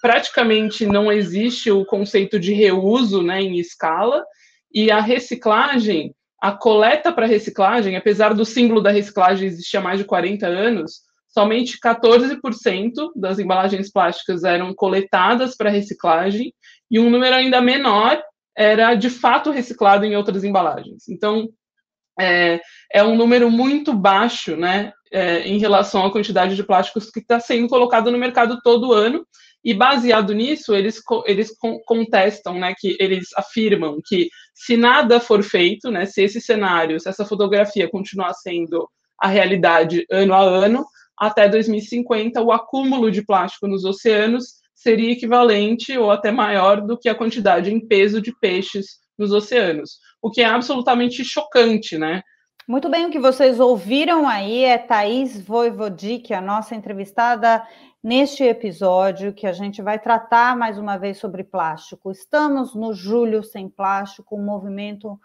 praticamente não existe o conceito de reuso, né, em escala, e a reciclagem, a coleta para reciclagem, apesar do símbolo da reciclagem existir há mais de 40 anos, somente 14% das embalagens plásticas eram coletadas para reciclagem, e um número ainda menor era de fato reciclado em outras embalagens. Então, é um número muito baixo, né, em relação à quantidade de plásticos que está sendo colocado no mercado todo ano, e baseado nisso, eles contestam, né, que eles afirmam que se nada for feito, né, se esse cenário, se essa fotografia continuar sendo a realidade ano a ano, até 2050, o acúmulo de plástico nos oceanos seria equivalente ou até maior do que a quantidade em peso de peixes nos oceanos, o que é absolutamente chocante, né? Muito bem, o que vocês ouviram aí é Thaís Voivodich, a nossa entrevistada neste episódio, que a gente vai tratar mais uma vez sobre plástico. Estamos no Julho Sem Plástico, um movimento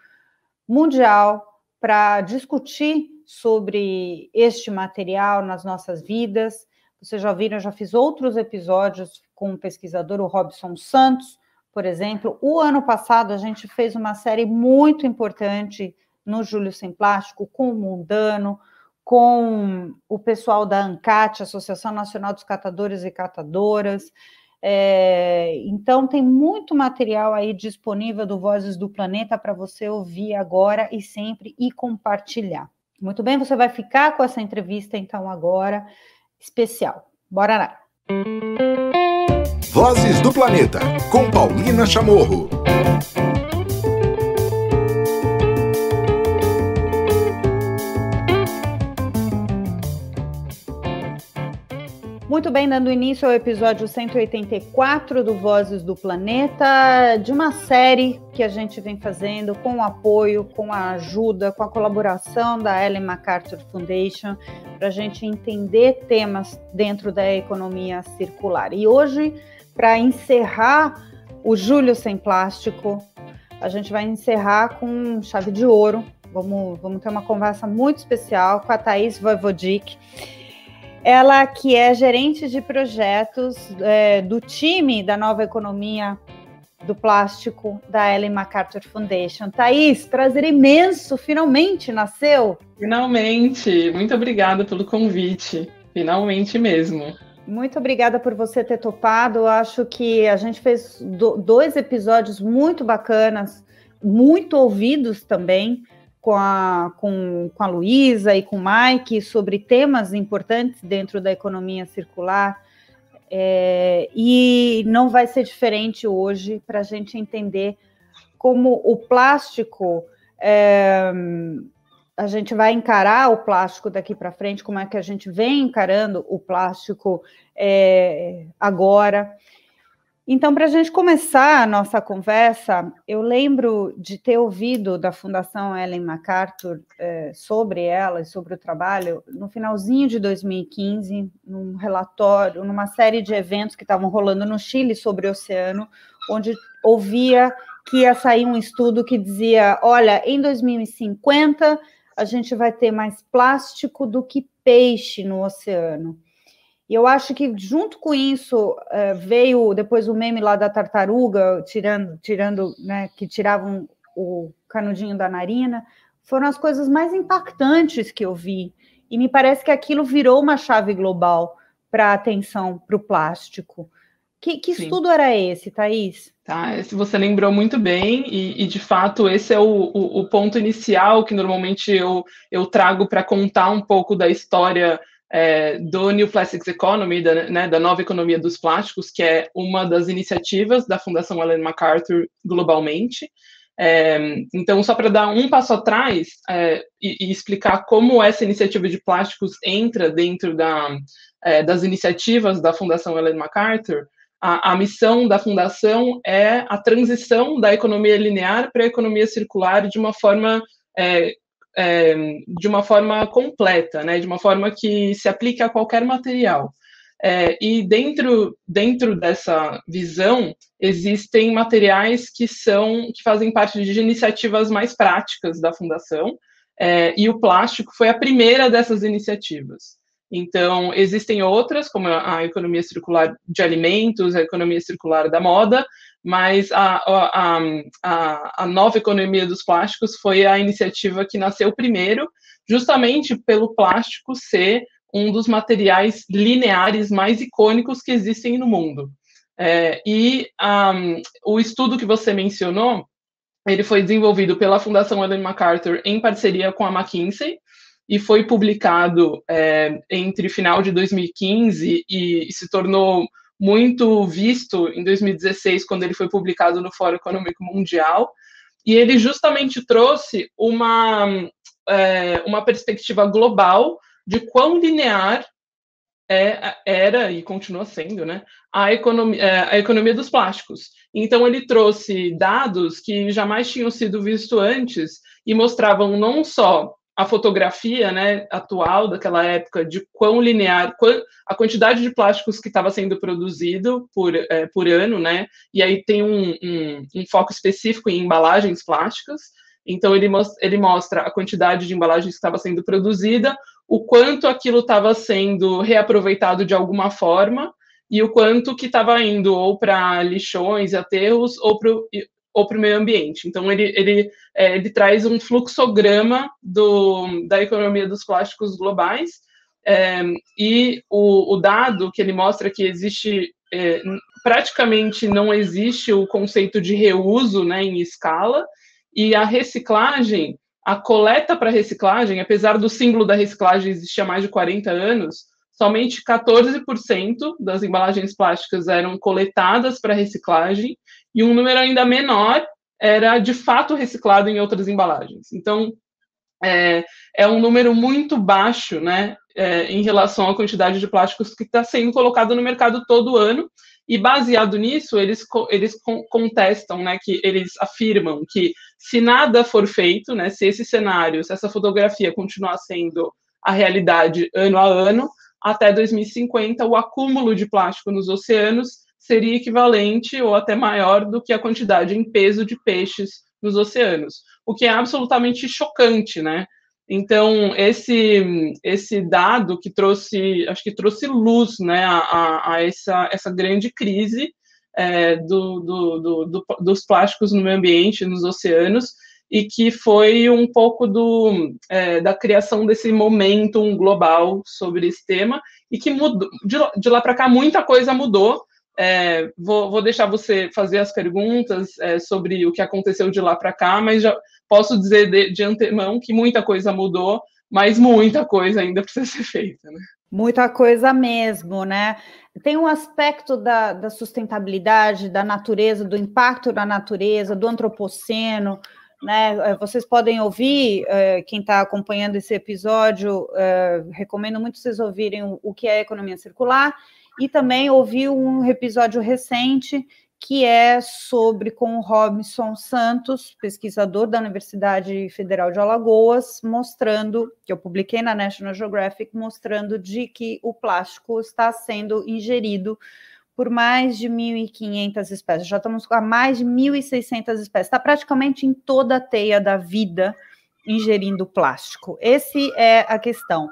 mundial para discutir sobre este material nas nossas vidas. Vocês já viram, eu já fiz outros episódios com o pesquisador, o Robson Santos, por exemplo. O ano passado a gente fez uma série muito importante no Julho Sem Plástico, com o Mundano, com o pessoal da ANCAT, Associação Nacional dos Catadores e Catadoras. Então, tem muito material aí disponível do Vozes do Planeta para você ouvir agora e sempre e compartilhar. Muito bem, você vai ficar com essa entrevista, então, agora, especial. Bora lá! Vozes do Planeta, com Paulina Chamorro. Muito bem, dando início ao episódio 184 do Vozes do Planeta, de uma série que a gente vem fazendo com o apoio, com a ajuda, com a colaboração da Ellen MacArthur Foundation, para a gente entender temas dentro da economia circular. E hoje, para encerrar o Julho Sem Plástico, a gente vai encerrar com chave de ouro. Vamos ter uma conversa muito especial com a Thaís Voivodich. Ela que é gerente de projetos do time da nova economia do plástico da Ellen MacArthur Foundation. Thaís, prazer imenso, finalmente nasceu. Finalmente, muito obrigada pelo convite, finalmente mesmo. Muito obrigada por você ter topado. Eu acho que a gente fez 2 episódios muito bacanas, muito ouvidos também, com a Luísa e com o Mike, sobre temas importantes dentro da economia circular, e não vai ser diferente hoje para a gente entender como o plástico, a gente vai encarar o plástico daqui para frente, como é que a gente vem encarando o plástico agora. Então, para a gente começar a nossa conversa, eu lembro de ter ouvido da Fundação Ellen MacArthur sobre ela e sobre o trabalho no finalzinho de 2015, num relatório, numa série de eventos que estavam rolando no Chile sobre o oceano, onde ouvia que ia sair um estudo que dizia, olha, em 2050 a gente vai ter mais plástico do que peixe no oceano. E eu acho que, junto com isso, veio depois o meme lá da tartaruga, tirando, né, que tiravam o canudinho da narina, foram as coisas mais impactantes que eu vi. E me parece que aquilo virou uma chave global para a atenção para o plástico. Que estudo era esse, Thaís? Tá, esse você lembrou muito bem, e de fato esse é o ponto inicial que normalmente eu trago para contar um pouco da história do New Plastics Economy, da nova economia dos plásticos, que é uma das iniciativas da Fundação Ellen MacArthur globalmente. Então, só para dar um passo atrás e explicar como essa iniciativa de plásticos entra dentro das iniciativas da Fundação Ellen MacArthur, a missão da Fundação é a transição da economia linear para a economia circular de uma forma completa, né, de uma forma que se aplique a qualquer material. E dentro dessa visão, existem materiais que fazem parte de iniciativas mais práticas da Fundação, e o plástico foi a primeira dessas iniciativas. Então, existem outras, como a economia circular de alimentos, a economia circular da moda, mas a nova economia dos plásticos foi a iniciativa que nasceu primeiro, justamente pelo plástico ser um dos materiais lineares mais icônicos que existem no mundo. O estudo que você mencionou, ele foi desenvolvido pela Fundação Ellen MacArthur em parceria com a McKinsey, e foi publicado entre final de 2015 e se tornou muito visto em 2016, quando ele foi publicado no Fórum Econômico Mundial, e ele justamente trouxe uma perspectiva global de quão linear era e continua sendo, né, a economia dos plásticos. Então, ele trouxe dados que jamais tinham sido vistos antes e mostravam não só a fotografia, né, atual daquela época de quão linear, a quantidade de plásticos que estava sendo produzido por ano, né, e aí tem um foco específico em embalagens plásticas. Então, ele mostra a quantidade de embalagens que estava sendo produzida, o quanto aquilo estava sendo reaproveitado de alguma forma, e o quanto que estava indo ou para lixões e aterros, ou para o meio ambiente. Então, ele traz um fluxograma da economia dos plásticos globais, e o dado que ele mostra que existe, praticamente não existe o conceito de reuso, né, em escala, e a reciclagem, a coleta para reciclagem, apesar do símbolo da reciclagem existir há mais de 40 anos, somente 14% das embalagens plásticas eram coletadas para reciclagem, e um número ainda menor era de fato reciclado em outras embalagens. Então, é um número muito baixo, né, em relação à quantidade de plásticos que está sendo colocado no mercado todo ano, e baseado nisso, eles contestam, né, que eles afirmam que se nada for feito, né, se esse cenário, se essa fotografia continuar sendo a realidade ano a ano, até 2050, o acúmulo de plástico nos oceanos seria equivalente ou até maior do que a quantidade em peso de peixes nos oceanos, o que é absolutamente chocante, né? Então, esse dado que trouxe, acho que trouxe luz, né, a essa grande crise dos plásticos no meio ambiente, nos oceanos, e que foi um pouco da criação desse momentum global sobre esse tema, e que mudou, de lá para cá muita coisa mudou. Vou deixar você fazer as perguntas sobre o que aconteceu de lá para cá, mas já posso dizer de antemão que muita coisa mudou, mas muita coisa ainda precisa ser feita, né? Muita coisa mesmo, né? Tem um aspecto da sustentabilidade, da natureza, do impacto da natureza, do antropoceno, né? Vocês podem ouvir, quem está acompanhando esse episódio, recomendo muito vocês ouvirem o que é economia circular, e também ouvir um episódio recente que é com o Robson Santos, pesquisador da Universidade Federal de Alagoas, mostrando, que eu publiquei na National Geographic, mostrando de que o plástico está sendo ingerido por mais de 1.500 espécies. Já estamos com mais de 1.600 espécies. Está praticamente em toda a teia da vida ingerindo plástico. Essa é a questão.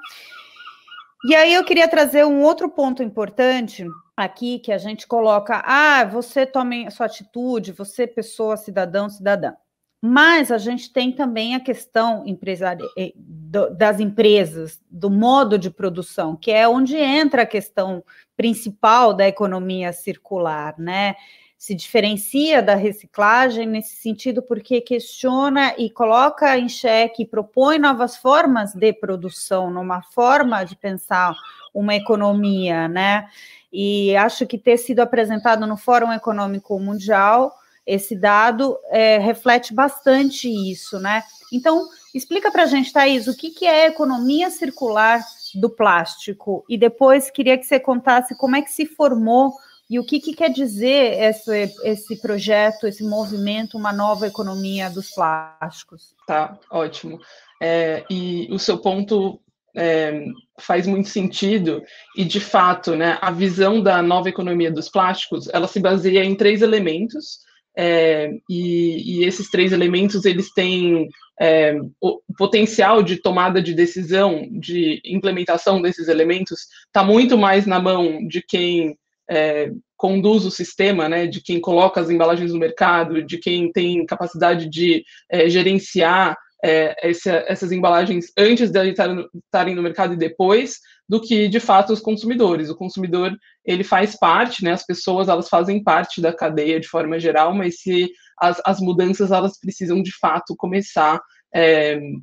E aí eu queria trazer um outro ponto importante aqui, que a gente coloca, você tome a sua atitude, você pessoa, cidadão, cidadã. Mas a gente tem também a questão das empresas, do modo de produção, que é onde entra a questão principal da economia circular, né? Se diferencia da reciclagem nesse sentido, porque questiona e coloca em xeque, propõe novas formas de produção, numa forma de pensar uma economia, né? E acho que ter sido apresentado no Fórum Econômico Mundial, esse dado reflete bastante isso, né? Então, explica para a gente, Thaís, o que é a economia circular do plástico? E depois queria que você contasse como é que se formou e o que quer dizer esse projeto, esse movimento, uma nova economia dos plásticos. Tá, ótimo. E o seu ponto faz muito sentido, e de fato, né, a visão da nova economia dos plásticos, ela se baseia em 3 elementos, e esses 3 elementos, eles têm o potencial de tomada de decisão, de implementação desses elementos, está muito mais na mão de quem conduz o sistema, né, de quem coloca as embalagens no mercado, de quem tem capacidade de gerenciar essas embalagens antes de estarem no mercado e depois, do que, de fato, os consumidores. O consumidor, ele faz parte, né, as pessoas, elas fazem parte da cadeia de forma geral, mas se as mudanças, elas precisam, de fato, começar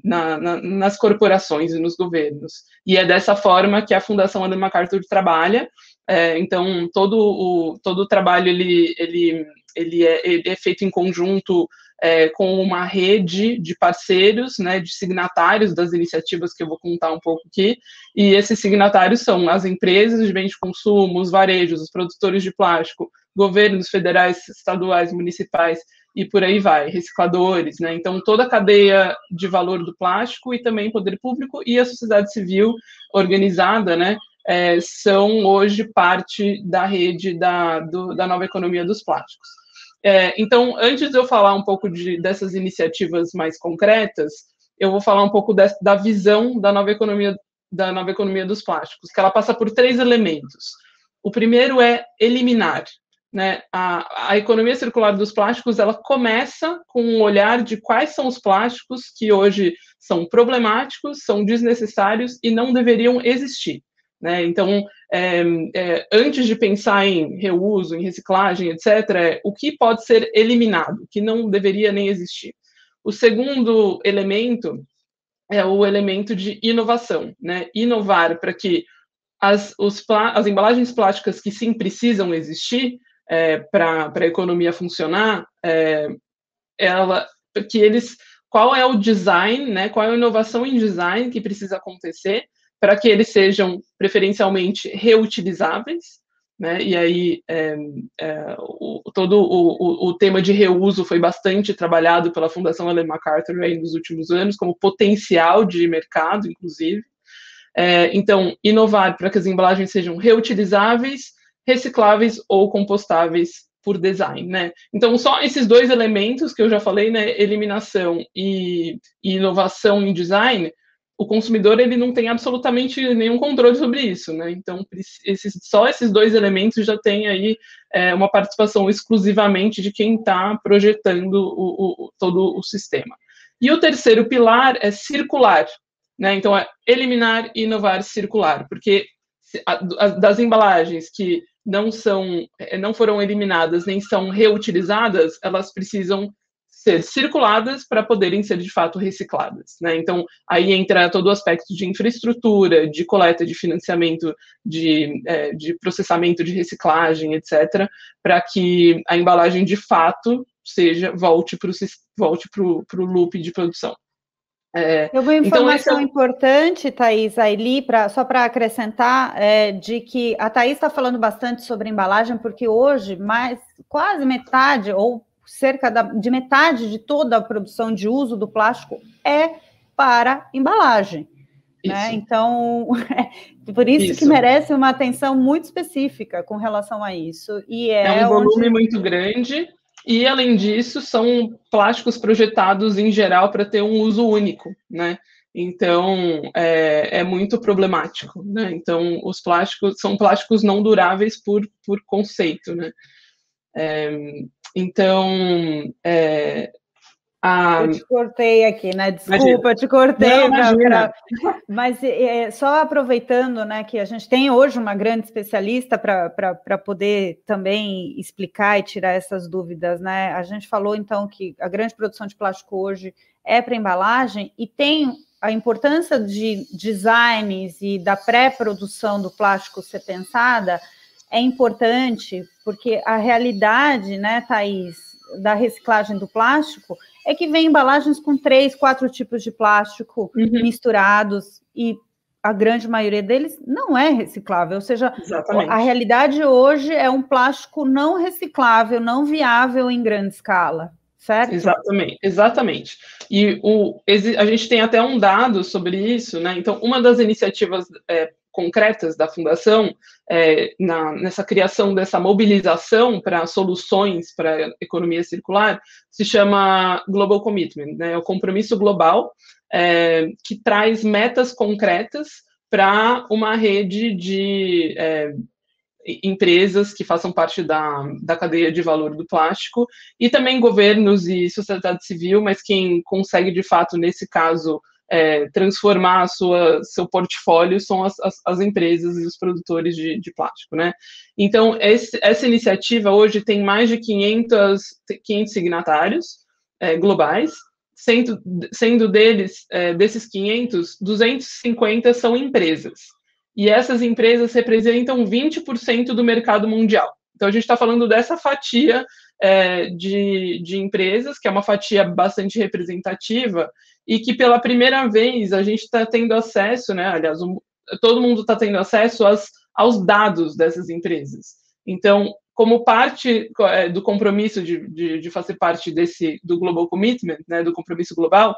nas corporações e nos governos. E é dessa forma que a Fundação Ellen MacArthur trabalha. Então, todo o trabalho, ele é feito em conjunto com uma rede de parceiros, né, de signatários das iniciativas que eu vou contar um pouco aqui, e esses signatários são as empresas de bens de consumo, os varejos, os produtores de plástico, governos federais, estaduais, municipais, e por aí vai, recicladores, né, então toda a cadeia de valor do plástico e também poder público e a sociedade civil organizada, né, são hoje parte da rede da nova economia dos plásticos. Então, antes de eu falar um pouco dessas iniciativas mais concretas, eu vou falar um pouco da visão da nova economia dos plásticos, que ela passa por 3 elementos. O primeiro é eliminar, né? A economia circular dos plásticos, ela começa com um olhar de quais são os plásticos que hoje são problemáticos, são desnecessários e não deveriam existir, né? Então, antes de pensar em reuso, em reciclagem, etc., o que pode ser eliminado, o que não deveria nem existir. O segundo elemento é o elemento de inovação, né? Inovar para que as embalagens plásticas que sim precisam existir para a economia funcionar, qual é o design, né? Qual é a inovação em design que precisa acontecer para que eles sejam preferencialmente reutilizáveis, né? E aí todo o tema de reuso foi bastante trabalhado pela Fundação Ellen MacArthur aí nos últimos anos, como potencial de mercado, inclusive. Então, inovar para que as embalagens sejam reutilizáveis, recicláveis ou compostáveis por design, né? Então, só esses 2 elementos que eu já falei, né, eliminação e inovação em design, o consumidor, ele não tem absolutamente nenhum controle sobre isso, né? Então, só esses 2 elementos já tem aí uma participação exclusivamente de quem está projetando todo o sistema. E o terceiro pilar é circular, né? Então, é eliminar, inovar, circular, porque das embalagens que não foram eliminadas nem são reutilizadas, elas precisam ser circuladas para poderem ser, de fato, recicladas, né? Então, aí entra todo o aspecto de infraestrutura, de coleta de financiamento, de processamento de reciclagem, etc., para que a embalagem, de fato, volte para o loop de produção. Uma informação importante, Thaís, Aili, só para acrescentar, de que a Thaís está falando bastante sobre embalagem, porque hoje quase metade, ou cerca de metade de toda a produção de uso do plástico é para embalagem. Né? Então, por isso que merece uma atenção muito específica com relação a isso. E um volume muito grande. E, além disso, são plásticos projetados, em geral, para ter um uso único, né? Então, é muito problemático, né? Então, os plásticos são plásticos não duráveis por conceito, né? Eu te cortei aqui, né? Desculpa, imagina. Eu te cortei. Mas só aproveitando, né, que a gente tem hoje uma grande especialista para poder também explicar e tirar essas dúvidas, né? A gente falou, então, que a grande produção de plástico hoje é para embalagem e tem a importância de designs e da pré-produção do plástico ser pensada é importante, porque a realidade, né, Thaís, da reciclagem do plástico é que vem embalagens com 3, 4 tipos de plástico misturados e a grande maioria deles não é reciclável, ou seja, exatamente. A realidade hoje é um plástico não reciclável, não viável em grande escala, certo? Exatamente. E a gente tem até um dado sobre isso, né? Então, uma das iniciativas concretas da Fundação, nessa criação dessa mobilização para soluções para a economia circular, se chama Global Commitment, né? É o compromisso global, que traz metas concretas para uma rede de empresas que façam parte da cadeia de valor do plástico, e também governos e sociedade civil, mas quem consegue, de fato, nesse caso, transformar seu portfólio são as empresas e os produtores de plástico, né? Então, essa iniciativa hoje tem mais de 500 signatários globais, sendo desses 500, 250 são empresas. E essas empresas representam 20% do mercado mundial. Então, a gente está falando dessa fatia de empresas, que é uma fatia bastante representativa, e que pela primeira vez a gente está tendo acesso, né? Aliás, todo mundo está tendo acesso aos dados dessas empresas. Então, como parte do compromisso de fazer parte do Global Commitment, né, do compromisso global,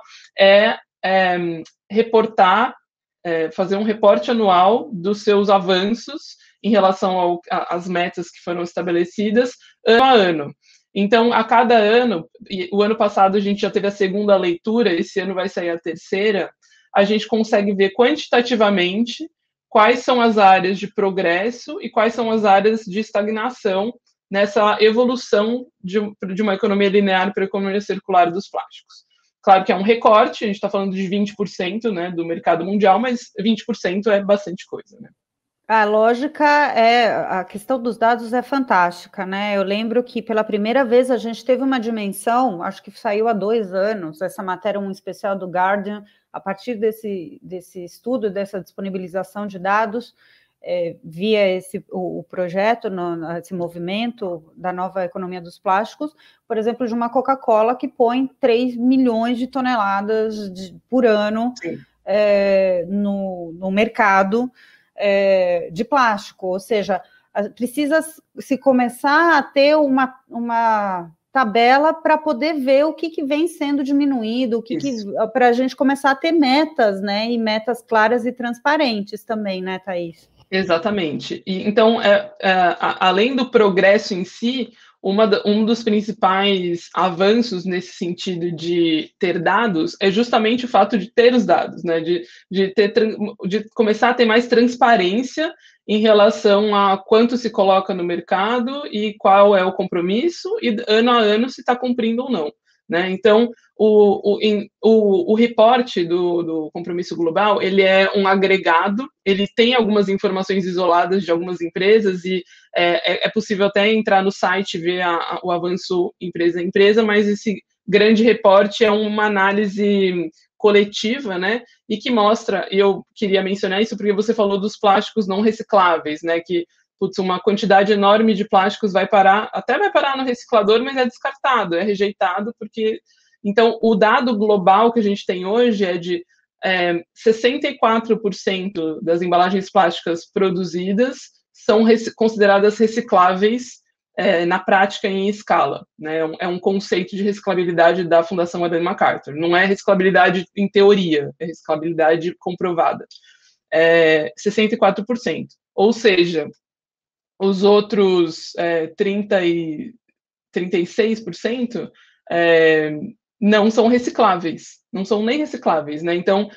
reportar, fazer um reporte anual dos seus avanços em relação às metas que foram estabelecidas ano a ano. Então, a cada ano, o ano passado a gente já teve a segunda leitura, esse ano vai sair a terceira, a gente consegue ver quantitativamente quais são as áreas de progresso e quais são as áreas de estagnação nessa evolução de uma economia linear para a economia circular dos plásticos. Claro que é um recorte, a gente está falando de 20%, né, do mercado mundial, mas 20% é bastante coisa, né? A lógica a questão dos dados é fantástica, né? Eu lembro que pela primeira vez a gente teve uma dimensão, acho que saiu há 2 anos, essa matéria, um especial do Guardian, a partir desse estudo, dessa disponibilização de dados, via o projeto, esse movimento da nova economia dos plásticos, por exemplo, de uma Coca-Cola que põe 3 milhões de toneladas por ano no mercado de plástico, ou seja, precisa se começar a ter uma tabela para poder ver o que vem sendo diminuído, para a gente começar a ter metas, né, e metas claras e transparentes também, né, Thaís? Exatamente. E, então, além do progresso em si, um dos principais avanços nesse sentido de ter dados é justamente o fato de ter os dados, né? De começar a ter mais transparência em relação a quanto se coloca no mercado e qual é o compromisso, e ano a ano se está cumprindo ou não, né? Então, o reporte do compromisso global, ele é um agregado, ele tem algumas informações isoladas de algumas empresas, e é possível até entrar no site e ver o avanço empresa a empresa, mas esse grande reporte é uma análise coletiva, né, e que mostra, e eu queria mencionar isso porque você falou dos plásticos não recicláveis, né, que uma quantidade enorme de plásticos vai parar no reciclador, mas é descartado, é rejeitado, porque... Então, o dado global que a gente tem hoje é de 64% das embalagens plásticas produzidas são consideradas recicláveis na prática em escala, né? É um conceito de reciclabilidade da Fundação Ellen MacArthur. Não é reciclabilidade em teoria, é reciclabilidade comprovada. 64%. Ou seja, os outros 36% não são recicláveis, não são nem recicláveis, né? Então,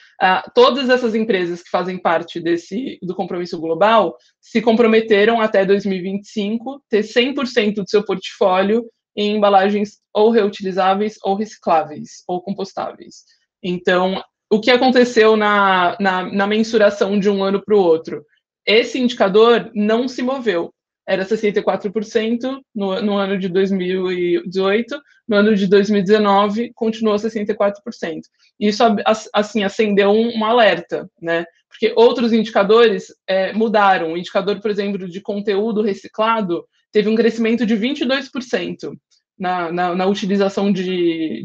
todas essas empresas que fazem parte do compromisso global se comprometeram até 2025 ter 100% do seu portfólio em embalagens ou reutilizáveis, ou recicláveis, ou compostáveis. Então, o que aconteceu na mensuração de um ano para o outro? Esse indicador não se moveu. Era 64% no ano de 2018, no ano de 2019 continuou 64%. Isso, assim, acendeu um alerta, né? Porque outros indicadores mudaram. O indicador, por exemplo, de conteúdo reciclado teve um crescimento de 22% na utilização de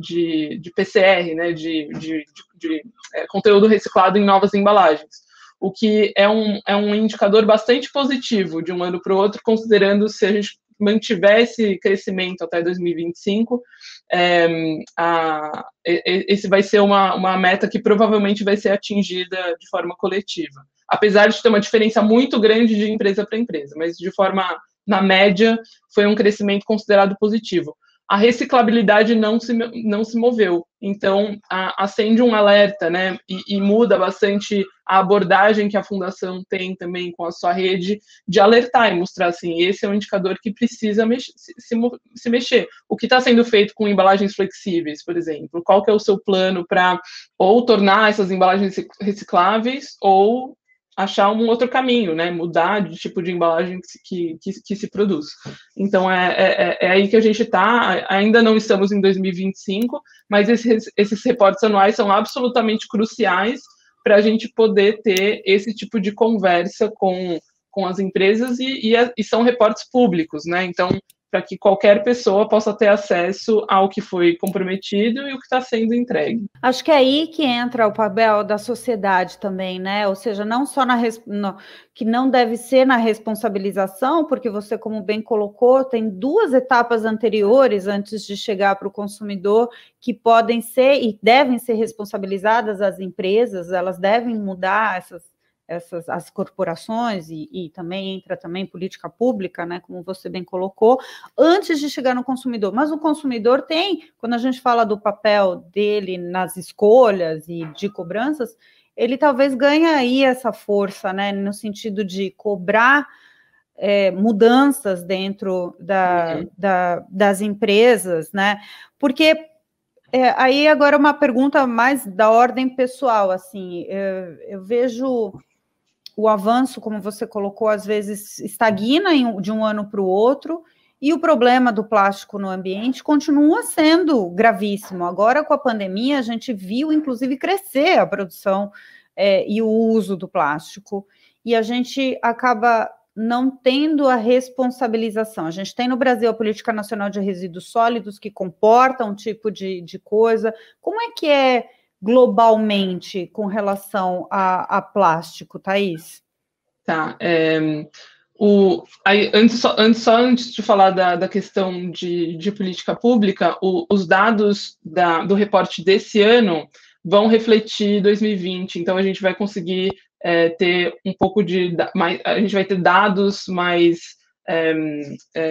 PCR, né? de conteúdo reciclado em novas embalagens. O que é um indicador bastante positivo de um ano para o outro, considerando se a gente mantiver esse crescimento até 2025, esse vai ser uma meta que provavelmente vai ser atingida de forma coletiva. apesar de ter uma diferença muito grande de empresa para empresa, mas de forma, na média, foi um crescimento considerado positivo. A reciclabilidade não se moveu, então acende um alerta, né, e muda bastante a abordagem que a Fundação tem também com a sua rede, de alertar e mostrar assim, esse é um indicador que precisa se mexer. O que está sendo feito com embalagens flexíveis, por exemplo? Qual que é o seu plano para ou tornar essas embalagens recicláveis ou achar um outro caminho, né? Mudar de tipo de embalagem que se produz. Então, é aí que a gente está. Ainda não estamos em 2025, mas esses reportes anuais são absolutamente cruciais para a gente poder ter esse tipo de conversa com as empresas e são reportes públicos, né? Então, para que qualquer pessoa possa ter acesso ao que foi comprometido e o que está sendo entregue. Acho que é aí que entra o papel da sociedade também, né? Ou seja, não só que não deve ser na responsabilização, porque você, como bem colocou, tem 2 etapas anteriores antes de chegar para o consumidor que podem ser e devem ser responsabilizadas as empresas, elas devem mudar as corporações e também entra também política pública, né, como você bem colocou, antes de chegar no consumidor. Mas o consumidor tem, quando a gente fala do papel dele nas escolhas e de cobranças, ele talvez ganhe aí essa força, né, no sentido de cobrar mudanças dentro das empresas, né, porque aí agora uma pergunta mais da ordem pessoal, assim, eu vejo o avanço, como você colocou, às vezes estagna de um ano para o outro, e o problema do plástico no ambiente continua sendo gravíssimo. Agora, com a pandemia, a gente viu, inclusive, crescer a produção e o uso do plástico, e a gente acaba não tendo a responsabilização. A gente tem no Brasil a Política Nacional de Resíduos Sólidos, que comporta um tipo de coisa. Como é que é globalmente com relação a plástico, Thaís? Tá. Antes de falar da questão de política pública, os dados do reporte desse ano vão refletir 2020, então a gente vai conseguir ter um pouco a gente vai ter dados mais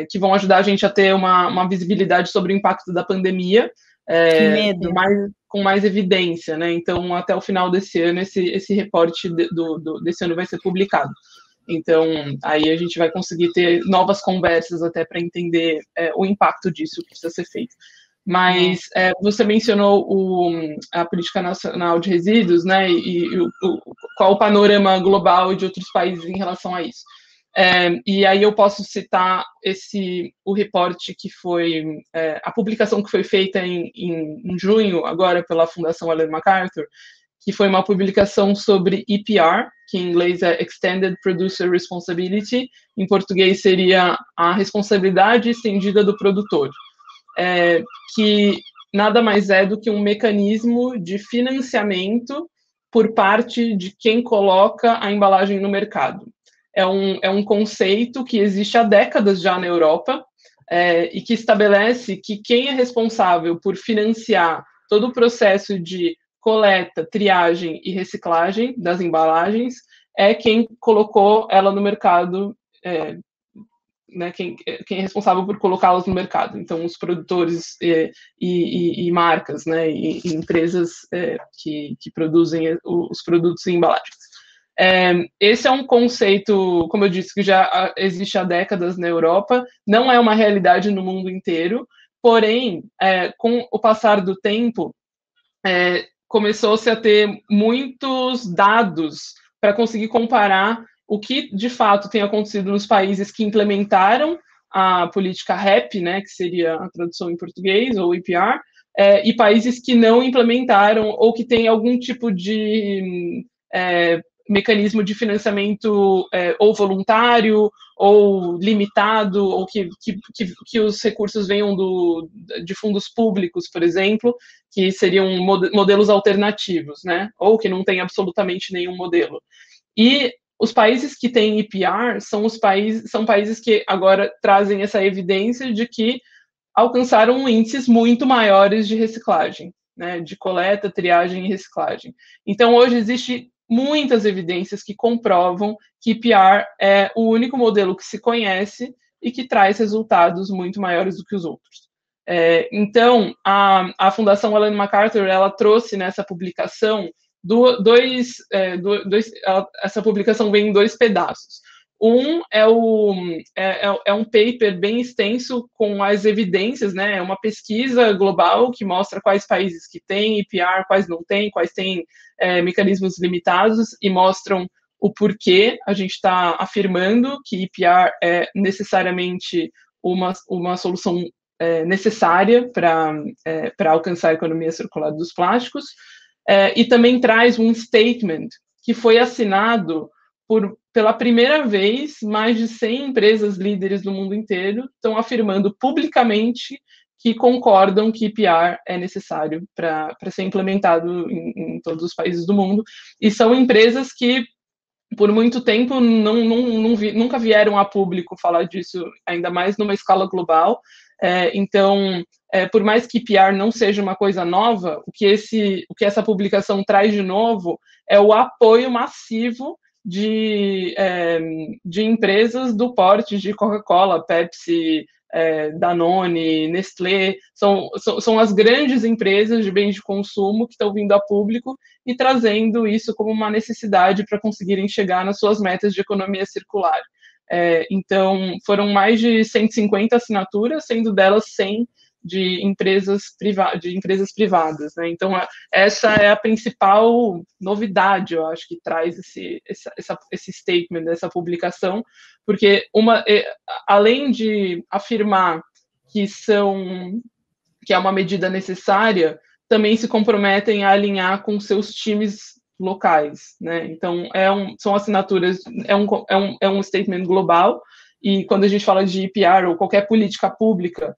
que vão ajudar a gente a ter uma visibilidade sobre o impacto da pandemia, que medo. Com mais evidência, né? Então, até o final desse ano, esse reporte desse ano vai ser publicado. Então, aí a gente vai conseguir ter novas conversas até para entender o impacto disso, o que precisa ser feito. Mas você mencionou a Política Nacional de Resíduos, né? E qual o panorama global de outros países em relação a isso. E aí eu posso citar o reporte que foi, a publicação que foi feita em junho, agora pela Fundação Ellen MacArthur, que foi uma publicação sobre EPR, que em inglês é Extended Producer Responsibility, em português seria a responsabilidade estendida do produtor, que nada mais é do que um mecanismo de financiamento por parte de quem coloca a embalagem no mercado. É um conceito que existe há décadas já na Europa, e que estabelece que quem é responsável por financiar todo o processo de coleta, triagem e reciclagem das embalagens é quem colocou ela no mercado, né, quem é responsável por colocá-las no mercado. Então, os produtores e marcas, né, e empresas que produzem os produtos em embalagens. Esse é um conceito, como eu disse, que já existe há décadas na Europa, não é uma realidade no mundo inteiro, porém, com o passar do tempo, começou-se a ter muitos dados para conseguir comparar o que, de fato, tem acontecido nos países que implementaram a política REP, né, que seria a tradução em português, ou EPR, e países que não implementaram ou que têm algum tipo de mecanismo de financiamento ou voluntário ou limitado, ou que os recursos venham de fundos públicos, por exemplo, que seriam modelos alternativos, né? Ou que não tem absolutamente nenhum modelo. E os países que têm EPR são países que agora trazem essa evidência de que alcançaram índices muito maiores de reciclagem, né, de coleta, triagem e reciclagem. Então, hoje existe muitas evidências que comprovam que EPR é o único modelo que se conhece e que traz resultados muito maiores do que os outros. Então, a Fundação Ellen MacArthur, ela trouxe nessa publicação essa publicação vem em 2 pedaços. Um é um paper bem extenso com as evidências, né? É uma pesquisa global que mostra quais países que têm EPR, quais não têm, quais têm mecanismos limitados, e mostram o porquê a gente está afirmando que EPR é necessariamente uma solução necessária para alcançar a economia circular dos plásticos, e também traz um statement que foi assinado pela primeira vez, mais de 100 empresas líderes do mundo inteiro estão afirmando publicamente que concordam que EPR é necessário para ser implementado em todos os países do mundo, e são empresas que por muito tempo nunca vieram a público falar disso, ainda mais numa escala global. Então, por mais que EPR não seja uma coisa nova, o que essa publicação traz de novo é o apoio massivo de empresas do porte de Coca-Cola, Pepsi, Danone, Nestlé, são as grandes empresas de bens de consumo que estão vindo a público e trazendo isso como uma necessidade para conseguirem chegar nas suas metas de economia circular. Então, foram mais de 150 assinaturas, sendo delas 100 de empresas privadas, né? Então, essa é a principal novidade, eu acho, que traz esse statement dessa publicação, porque além de afirmar que é uma medida necessária, também se comprometem a alinhar com seus times locais, né? Então, são assinaturas, é um statement global, e quando a gente fala de EPR ou qualquer política pública,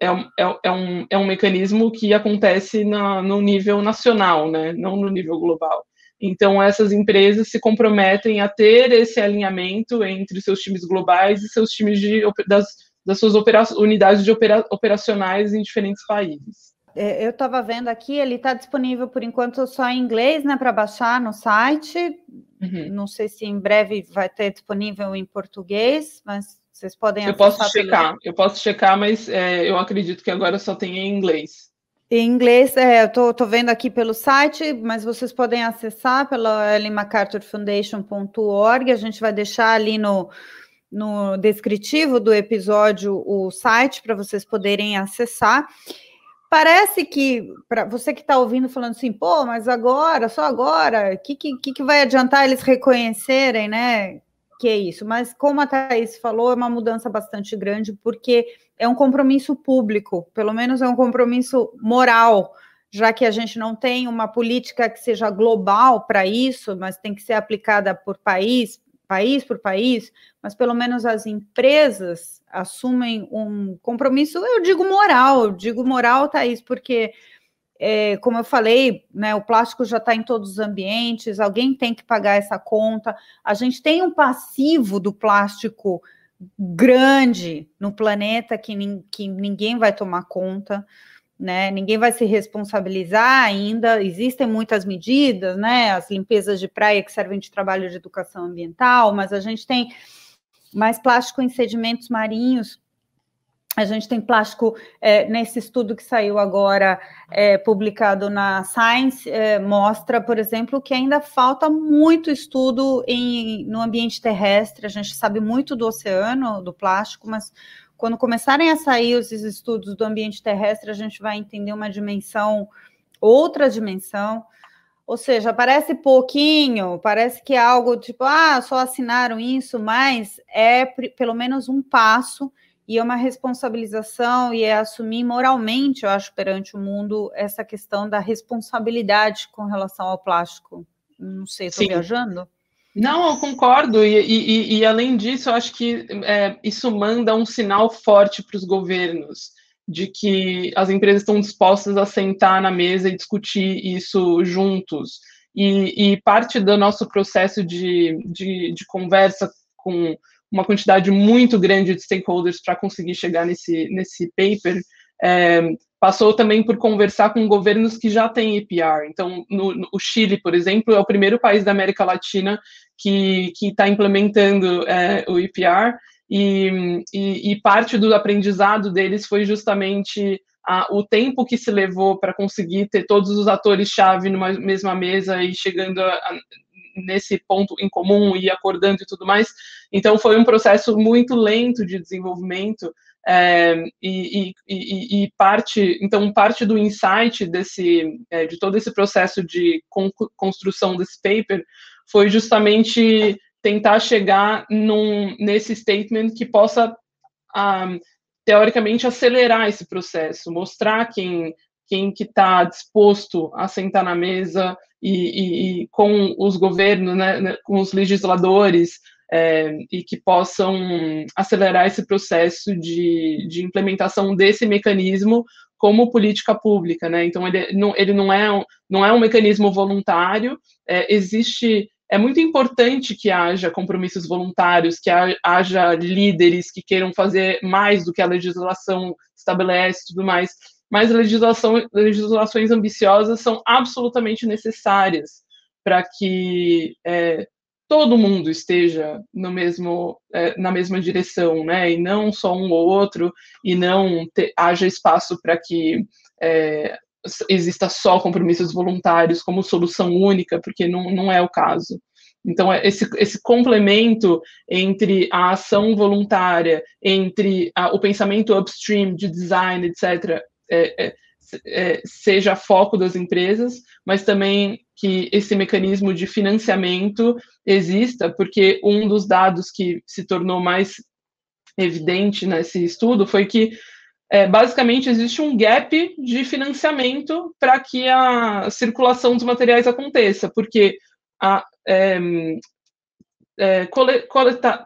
é um mecanismo que acontece no nível nacional, né? Não no nível global. Então, essas empresas se comprometem a ter esse alinhamento entre seus times globais e seus times das suas unidades operacionais em diferentes países. Eu estava vendo aqui, ele está disponível por enquanto só em inglês, né, para baixar no site. Uhum. Não sei se em breve vai ter disponível em português, mas vocês podem acessar. Eu posso checar, mas eu acredito que agora só tem em inglês. Em inglês, eu estou vendo aqui pelo site, mas vocês podem acessar pela ellenmacarthurfoundation.org. A gente vai deixar ali no descritivo do episódio o site para vocês poderem acessar. Parece que, para você que está ouvindo, falando assim, pô, mas agora, só agora, o que vai adiantar eles reconhecerem, né, que é isso? Mas, como a Thaís falou, é uma mudança bastante grande, porque é um compromisso público, pelo menos é um compromisso moral, já que a gente não tem uma política que seja global para isso, mas tem que ser aplicada por país por país, mas pelo menos as empresas assumem um compromisso, eu digo moral, Thaís, porque, como eu falei, né, o plástico já está em todos os ambientes, alguém tem que pagar essa conta, a gente tem um passivo do plástico grande no planeta que ninguém vai tomar conta, né? Ninguém vai se responsabilizar ainda, existem muitas medidas, né? As limpezas de praia que servem de trabalho de educação ambiental, mas a gente tem mais plástico em sedimentos marinhos, a gente tem plástico, nesse estudo que saiu agora, publicado na Science, mostra, por exemplo, que ainda falta muito estudo no ambiente terrestre, a gente sabe muito do oceano, do plástico, mas quando começarem a sair esses estudos do ambiente terrestre, a gente vai entender uma dimensão, outra dimensão, ou seja, parece pouquinho, parece que é algo tipo, só assinaram isso, mas é pelo menos um passo, e é uma responsabilização, e é assumir moralmente, eu acho, perante o mundo, essa questão da responsabilidade com relação ao plástico. Não sei, estou viajando? Não, eu concordo, e além disso, eu acho que isso manda um sinal forte para os governos, de que as empresas estão dispostas a sentar na mesa e discutir isso juntos, e parte do nosso processo de conversa com uma quantidade muito grande de stakeholders para conseguir chegar nesse paper, passou também por conversar com governos que já têm EPR. Então, o Chile, por exemplo, é o primeiro país da América Latina que está implementando o EPR, e parte do aprendizado deles foi justamente o tempo que se levou para conseguir ter todos os atores-chave numa mesma mesa e chegando nesse ponto em comum e acordando e tudo mais. Então, foi um processo muito lento de desenvolvimento, parte do insight de todo esse processo de construção desse paper foi justamente tentar chegar nesse statement que possa, teoricamente, acelerar esse processo, mostrar quem que está disposto a sentar na mesa e com os governos, né, com os legisladores, e que possam acelerar esse processo de implementação desse mecanismo como política pública, né? Então, ele não é um mecanismo voluntário, é muito importante que haja compromissos voluntários, que haja líderes que queiram fazer mais do que a legislação estabelece e tudo mais, mas legislações ambiciosas são absolutamente necessárias para que todo mundo esteja na mesma direção, né? E não só um ou outro, e não haja espaço para que exista só compromissos voluntários como solução única, porque não é o caso. Então, esse complemento entre a ação voluntária, entre o pensamento upstream de design, etc., seja foco das empresas, mas também que esse mecanismo de financiamento exista, porque um dos dados que se tornou mais evidente nesse estudo foi que basicamente existe um gap de financiamento para que a circulação dos materiais aconteça, porque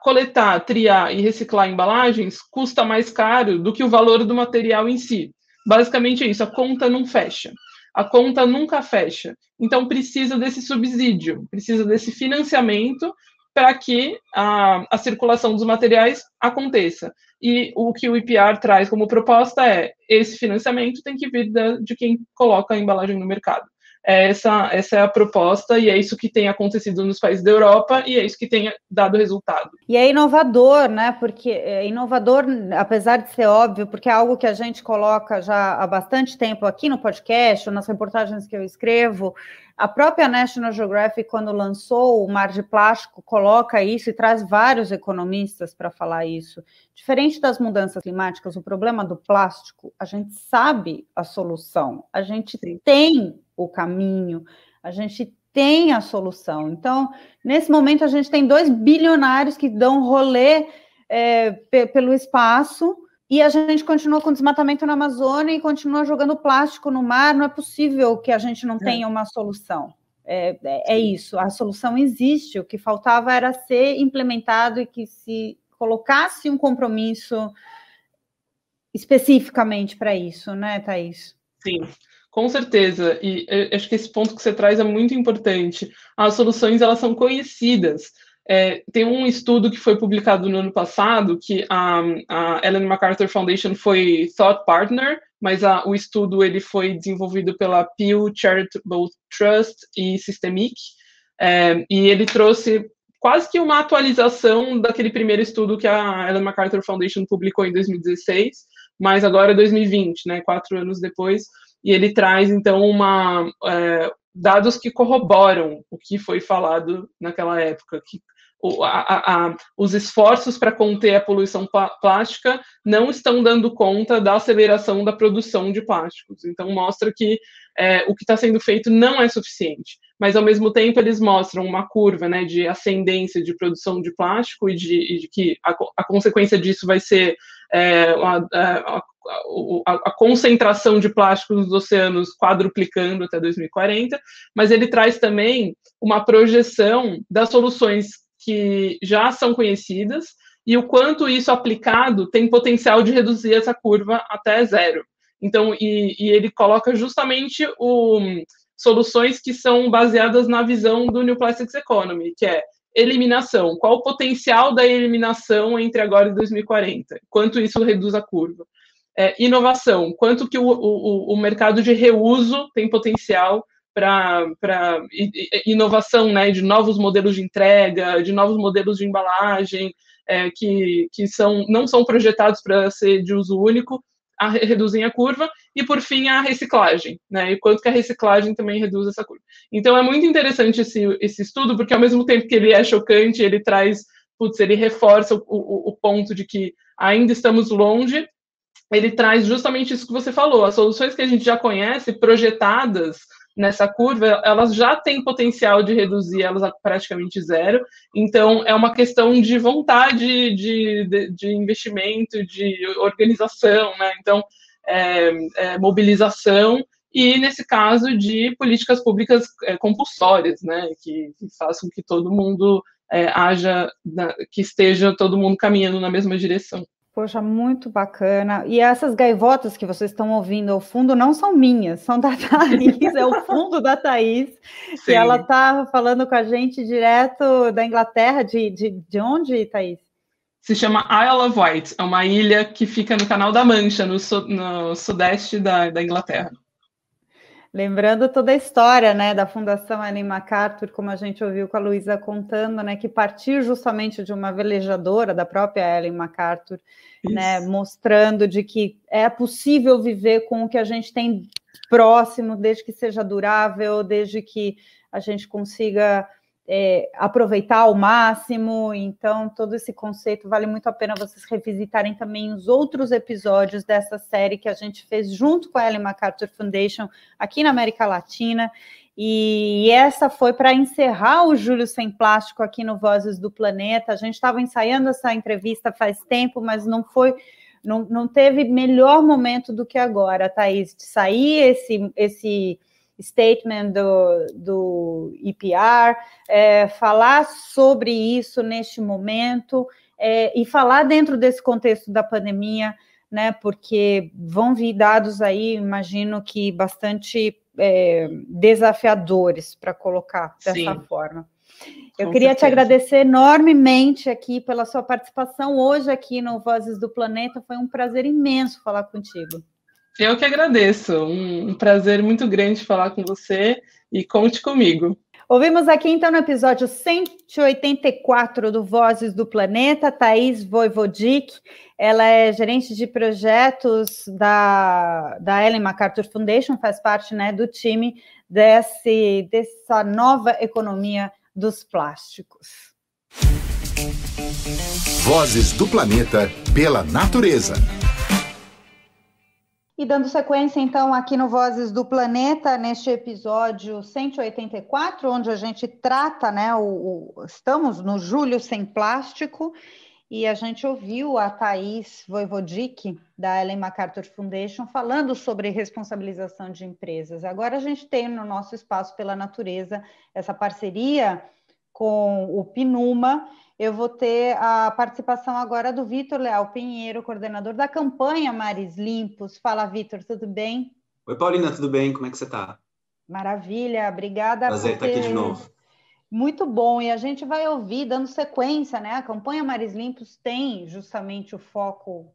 coletar, triar e reciclar embalagens custa mais caro do que o valor do material em si. Basicamente é isso, a conta não fecha. A conta nunca fecha. Então, precisa desse subsídio, precisa desse financiamento para que a circulação dos materiais aconteça. E o que o EPR traz como proposta esse financiamento tem que vir de quem coloca a embalagem no mercado. Essa é a proposta, e é isso que tem acontecido nos países da Europa, e é isso que tem dado resultado. E é inovador, né? Porque é inovador, apesar de ser óbvio, porque é algo que a gente coloca já há bastante tempo aqui no podcast, ou nas reportagens que eu escrevo. A própria National Geographic, quando lançou o Mar de Plástico, coloca isso e traz vários economistas para falar isso. Diferente das mudanças climáticas, o problema do plástico, a gente sabe a solução, a gente tem o caminho, a gente tem a solução. Então, nesse momento, a gente tem 2 bilionários que dão rolê pelo espaço, e a gente continua com desmatamento na Amazônia e continua jogando plástico no mar. Não é possível que a gente não tenha uma solução. É isso, a solução existe, o que faltava era ser implementado e que se colocasse um compromisso especificamente para isso, né, Thaís? Sim, com certeza, e acho que esse ponto que você traz é muito importante. As soluções, elas são conhecidas. Tem um estudo que foi publicado no ano passado, que a Ellen MacArthur Foundation foi thought partner, mas o estudo ele foi desenvolvido pela Pew Charitable Trust e Systemic, e ele trouxe quase que uma atualização daquele primeiro estudo que a Ellen MacArthur Foundation publicou em 2016, mas agora é 2020, né, 4 anos depois, e ele traz, então, dados que corroboram o que foi falado naquela época, que os esforços para conter a poluição plástica não estão dando conta da aceleração da produção de plásticos. Então, mostra que o que está sendo feito não é suficiente. Mas, ao mesmo tempo, eles mostram uma curva, né, de ascendência de produção de plástico e de que a consequência disso vai ser a concentração de plásticos nos oceanos quadruplicando até 2040, mas ele traz também uma projeção das soluções que já são conhecidas e o quanto isso aplicado tem potencial de reduzir essa curva até zero. Então, e ele coloca justamente soluções que são baseadas na visão do New Plastics Economy, que é eliminação. Qual o potencial da eliminação entre agora e 2040? Quanto isso reduz a curva? inovação, quanto que o mercado de reuso tem potencial para inovação, né, de novos modelos de entrega, de novos modelos de embalagem, que não são projetados para ser de uso único, reduzem a curva, e por fim a reciclagem, né, e quanto que a reciclagem também reduz essa curva. Então é muito interessante esse estudo, porque ao mesmo tempo que ele é chocante, ele reforça o ponto de que ainda estamos longe. Ele traz justamente isso que você falou, as soluções que a gente já conhece, projetadas nessa curva, elas já têm potencial de reduzir elas a praticamente zero, então é uma questão de vontade de investimento, de organização, né? Então, mobilização, e nesse caso de políticas públicas compulsórias, né? Que façam que todo mundo que esteja todo mundo caminhando na mesma direção. Poxa, muito bacana. E essas gaivotas que vocês estão ouvindo ao fundo não são minhas, são da Thaís, é o fundo da Thaís. Sim. E ela está falando com a gente direto da Inglaterra. De onde, Thaís? Se chama Isle of Wight, é uma ilha que fica no Canal da Mancha, no sudeste da Inglaterra. Lembrando toda a história, né, da Fundação Ellen MacArthur, como a gente ouviu com a Luísa contando, né, que partiu justamente de uma velejadora da própria Ellen MacArthur, né, mostrando de que é possível viver com o que a gente tem próximo, desde que seja durável, desde que a gente consiga aproveitar ao máximo. Então, todo esse conceito vale muito a pena vocês revisitarem também os outros episódios dessa série que a gente fez junto com a Ellen MacArthur Foundation aqui na América Latina. E essa foi para encerrar o Julho Sem Plástico aqui no Vozes do Planeta. A gente estava ensaiando essa entrevista faz tempo, mas não teve melhor momento do que agora, Thaís, de sair esse statement do EPR, falar sobre isso neste momento, e falar dentro desse contexto da pandemia, né, porque vão vir dados aí, imagino que bastante desafiadores, para colocar dessa forma. Eu queria te agradecer enormemente aqui pela sua participação hoje aqui no Vozes do Planeta, foi um prazer imenso falar contigo. Eu que agradeço, um prazer muito grande falar com você, e conte comigo. Ouvimos aqui, então, no episódio 184 do Vozes do Planeta, Thaís Voivodik. Ela é gerente de projetos da Ellen MacArthur Foundation, faz parte, né, do time dessa nova economia dos plásticos. Vozes do Planeta pela natureza. E dando sequência, então, aqui no Vozes do Planeta, neste episódio 184, onde a gente trata, né, estamos no Julho Sem Plástico, e a gente ouviu a Thaís Voivodik, da Ellen MacArthur Foundation, falando sobre responsabilização de empresas. Agora a gente tem no nosso Espaço pela Natureza essa parceria com o PNUMA. Eu vou ter a participação agora do Vitor Leal Pinheiro, coordenador da campanha Mares Limpos. Fala, Vitor, tudo bem? Oi, Paulina, tudo bem? Como é que você está? Maravilha, obrigada. Prazer estar aqui de novo. Muito bom, e a gente vai ouvir, dando sequência, né? A campanha Mares Limpos tem justamente o foco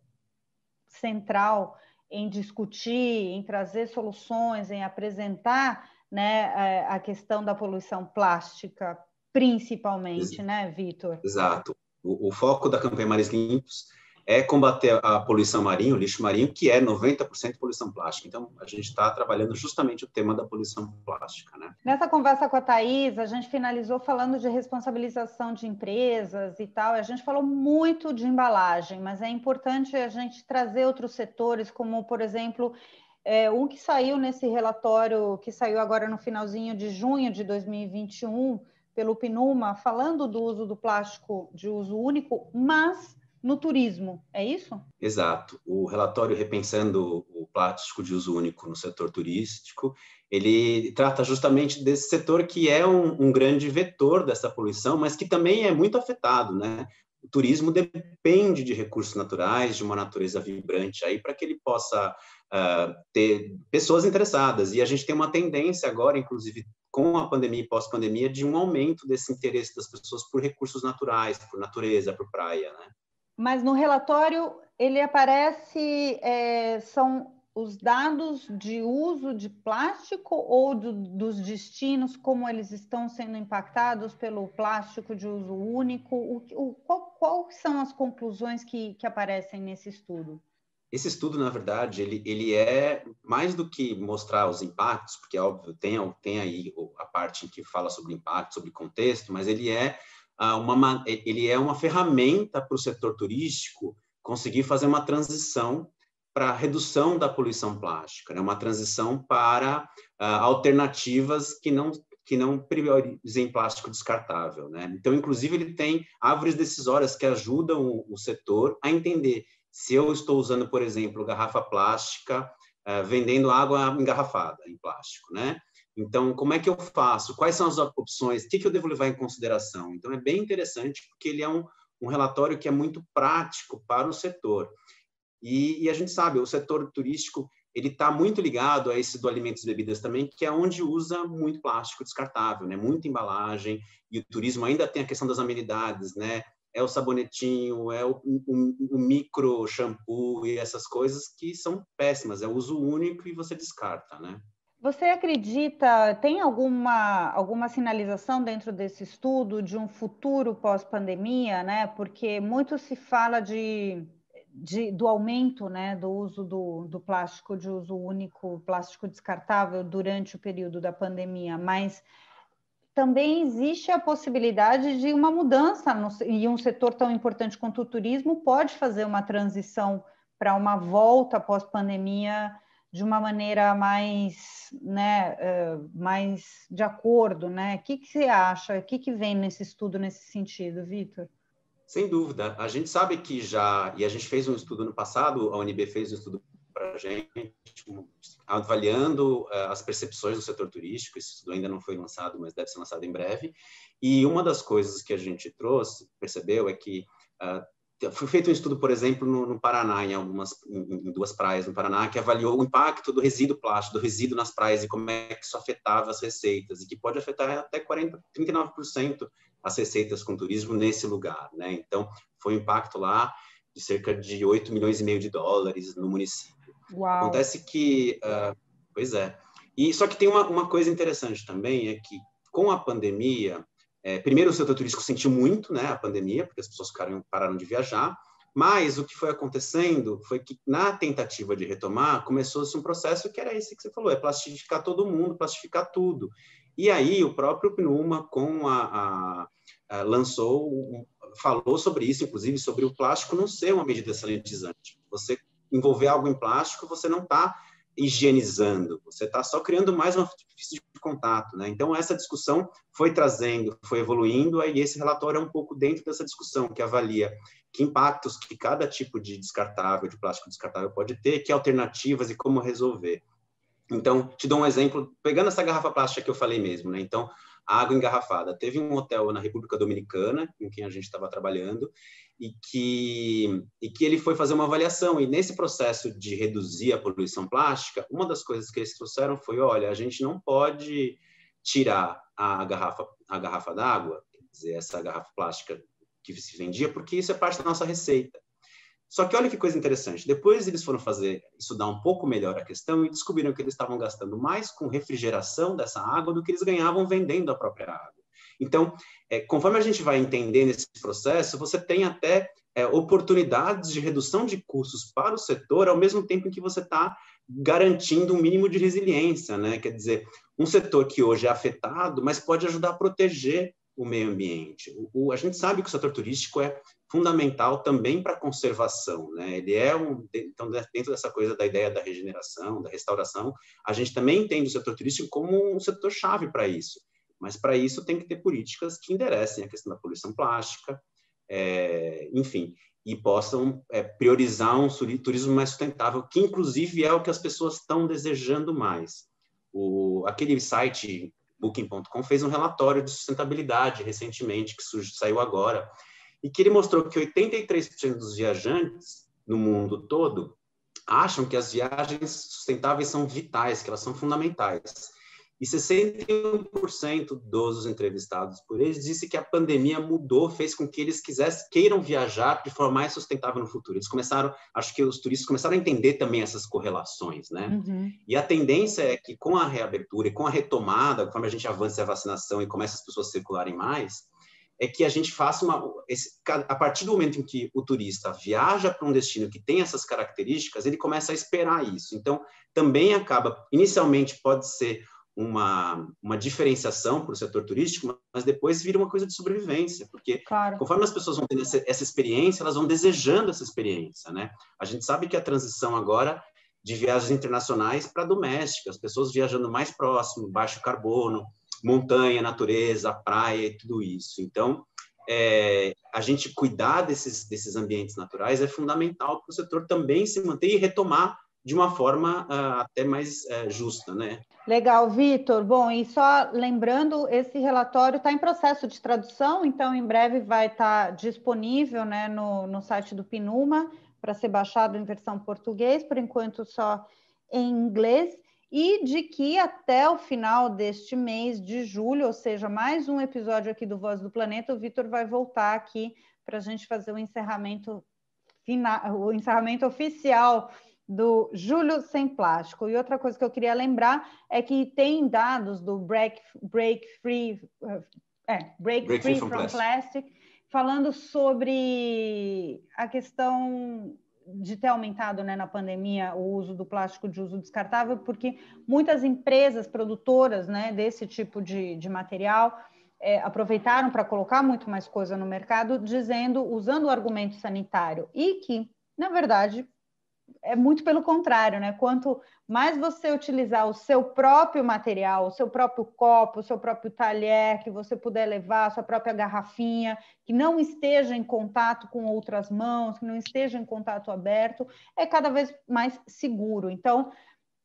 central em discutir, em trazer soluções, em apresentar, né, a questão da poluição plástica, principalmente, né, Vitor? Exato. O foco da campanha Mares Limpos é combater a poluição marinha, o lixo marinho, que é 90% poluição plástica. Então, a gente está trabalhando justamente o tema da poluição plástica, né? Nessa conversa com a Thaís, a gente finalizou falando de responsabilização de empresas e tal, e a gente falou muito de embalagem, mas é importante a gente trazer outros setores, como, por exemplo, um que saiu nesse relatório, que saiu agora no finalzinho de junho de 2021, pelo PNUMA, falando do uso do plástico de uso único, mas no turismo, é isso? Exato. O relatório Repensando o Plástico de Uso Único no Setor Turístico, ele trata justamente desse setor que é um grande vetor dessa poluição, mas que também é muito afetado, né? O turismo depende de recursos naturais, de uma natureza vibrante aí para que ele possa ter pessoas interessadas. E a gente tem uma tendência agora, inclusive com a pandemia e pós-pandemia, de um aumento desse interesse das pessoas por recursos naturais, por natureza, por praia, né? Mas no relatório ele aparece, são os dados de uso de plástico ou dos destinos, como eles estão sendo impactados pelo plástico de uso único? Quais são as conclusões que aparecem nesse estudo? Esse estudo, na verdade, ele é mais do que mostrar os impactos, porque, óbvio, tem aí a parte em que fala sobre impacto, sobre contexto, mas ele é uma ferramenta para o setor turístico conseguir fazer uma transição para a redução da poluição plástica, né? Uma transição para alternativas que não priorizem plástico descartável, né? Então, inclusive, ele tem árvores decisórias que ajudam o setor a entender se eu estou usando, por exemplo, garrafa plástica, vendendo água engarrafada em plástico, né? Então, como é que eu faço? Quais são as opções? O que eu devo levar em consideração? Então, é bem interessante, porque ele é um relatório que é muito prático para o setor. E a gente sabe, o setor turístico, ele está muito ligado a esse do alimentos e bebidas também, que é onde usa muito plástico descartável, né? Muita embalagem, e o turismo ainda tem a questão das amenidades, né? É o sabonetinho, é o micro shampoo e essas coisas que são péssimas, é uso único e você descarta, né? Você acredita, tem alguma sinalização dentro desse estudo de um futuro pós-pandemia, né? Porque muito se fala do aumento, né, do uso do plástico de uso único, plástico descartável durante o período da pandemia, mas também existe a possibilidade de uma mudança, e um setor tão importante quanto o turismo pode fazer uma transição para uma volta pós-pandemia de uma maneira mais, né, mais de acordo, né? O que você acha? O que vem nesse estudo nesse sentido, Vitor? Sem dúvida. A gente sabe que e a gente fez um estudo no passado, a UNB fez um estudo para a gente, avaliando as percepções do setor turístico. Esse estudo ainda não foi lançado, mas deve ser lançado em breve. E uma das coisas que a gente percebeu, é que foi feito um estudo, por exemplo, no Paraná, em duas praias no Paraná, que avaliou o impacto do resíduo plástico, do resíduo nas praias e como é que isso afetava as receitas, e que pode afetar até 39% as receitas com turismo nesse lugar, né? Então, foi um impacto lá de cerca de 8 milhões e meio de dólares no município. Uau. Acontece que, pois é, e só que tem uma coisa interessante também, é que com a pandemia, primeiro o setor turístico sentiu muito, né, a pandemia, porque as pessoas pararam de viajar, mas o que foi acontecendo foi que na tentativa de retomar, começou-se um processo que era esse que você falou, plastificar todo mundo, plastificar tudo. E aí o próprio PNUMA falou sobre isso, inclusive sobre o plástico não ser uma medida sanitizante. Você envolver algo em plástico, você não está higienizando, você está só criando mais uma superfície de contato, né? Então, essa discussão foi evoluindo, e esse relatório é um pouco dentro dessa discussão, que avalia que impactos que cada tipo de plástico descartável pode ter, que alternativas e como resolver. Então, te dou um exemplo, pegando essa garrafa plástica que eu falei mesmo, né? Então, a água engarrafada. Teve um hotel na República Dominicana, com quem a gente estava trabalhando, e que ele foi fazer uma avaliação, e nesse processo de reduzir a poluição plástica, uma das coisas que eles trouxeram foi, olha, a gente não pode tirar a garrafa d'água, quer dizer, essa garrafa plástica que se vendia, porque isso é parte da nossa receita. Só que olha que coisa interessante, depois eles foram estudar um pouco melhor a questão e descobriram que eles estavam gastando mais com refrigeração dessa água do que eles ganhavam vendendo a própria água. Então, conforme a gente vai entendendo esse processo, você tem até oportunidades de redução de custos para o setor, ao mesmo tempo em que você está garantindo um mínimo de resiliência, né? Quer dizer, um setor que hoje é afetado, mas pode ajudar a proteger o meio ambiente. A gente sabe que o setor turístico é fundamental também para a conservação, né? Ele então, dentro dessa coisa da ideia da regeneração, da restauração, a gente também entende o setor turístico como um setor-chave para isso. Mas, para isso, tem que ter políticas que enderecem a questão da poluição plástica, enfim, e possam priorizar um turismo mais sustentável, que, inclusive, é o que as pessoas estão desejando mais. Aquele site Booking.com fez um relatório de sustentabilidade recentemente, que saiu agora, e que ele mostrou que 83% dos viajantes no mundo todo acham que as viagens sustentáveis são vitais, que elas são fundamentais. e 61% dos entrevistados por eles disse que a pandemia mudou, fez com que eles queiram viajar de forma mais sustentável no futuro. Eles começaram, acho que os turistas começaram a entender também essas correlações, né? E a tendência é que com a reabertura e com a retomada, conforme a gente avança a vacinação e começa as pessoas a circularem mais, é que a gente faça a partir do momento em que o turista viaja para um destino que tem essas características, ele começa a esperar isso. Então, também inicialmente pode ser uma diferenciação para o setor turístico, mas depois vira uma coisa de sobrevivência, porque conforme as pessoas vão tendo essa experiência, elas vão desejando essa experiência, né? A gente sabe que a transição agora de viagens internacionais para domésticas, pessoas viajando mais próximo, baixo carbono, montanha, natureza, praia e tudo isso. Então, a gente cuidar desses ambientes naturais é fundamental para o setor também se manter e retomar de uma forma até mais justa, né? Legal, Vitor. Bom, e só lembrando, esse relatório está em processo de tradução, então em breve vai estar disponível, né, no site do PNUMA para ser baixado em versão português, por enquanto só em inglês, e de que até o final deste mês de julho, ou seja, mais um episódio aqui do Voz do Planeta, o Vitor vai voltar aqui para a gente fazer o encerramento final, o encerramento oficial do Julho Sem Plástico. E outra coisa que eu queria lembrar é que tem dados do Break Free from Plastic, falando sobre a questão de ter aumentado, né, na pandemia o uso do plástico de uso descartável, porque muitas empresas produtoras, né, desse tipo de material aproveitaram para colocar muito mais coisa no mercado, usando o argumento sanitário, e que, na verdade, é muito pelo contrário, né? Quanto mais você utilizar o seu próprio material, o seu próprio copo, o seu próprio talher, que você puder levar, a sua própria garrafinha, que não esteja em contato com outras mãos, que não esteja em contato aberto, é cada vez mais seguro. Então,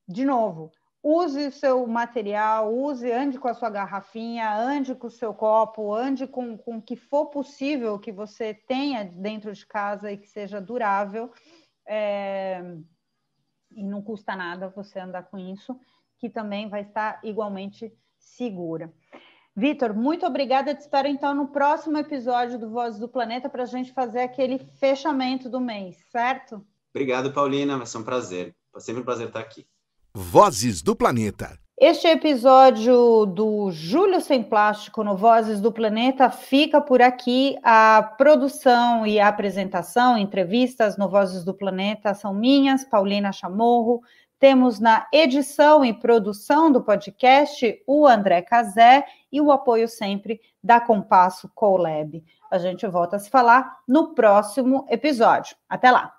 de novo, use o seu material, ande com a sua garrafinha, ande com o seu copo, ande com o que for possível que você tenha dentro de casa e que seja durável. E não custa nada você andar com isso, que também vai estar igualmente segura. Vitor, muito obrigada. Te espero então no próximo episódio do Vozes do Planeta para a gente fazer aquele fechamento do mês, certo? Obrigado, Paulina, vai ser um prazer. É sempre um prazer estar aqui. Vozes do Planeta. Este episódio do Julho Sem Plástico no Vozes do Planeta fica por aqui. A produção e a apresentação, entrevistas no Vozes do Planeta são minhas, Paulina Chamorro. Temos na edição e produção do podcast o André Cazé e o apoio sempre da Compasso Colab. A gente volta a se falar no próximo episódio. Até lá!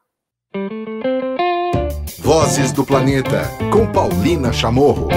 Vozes do Planeta, com Paulina Chamorro.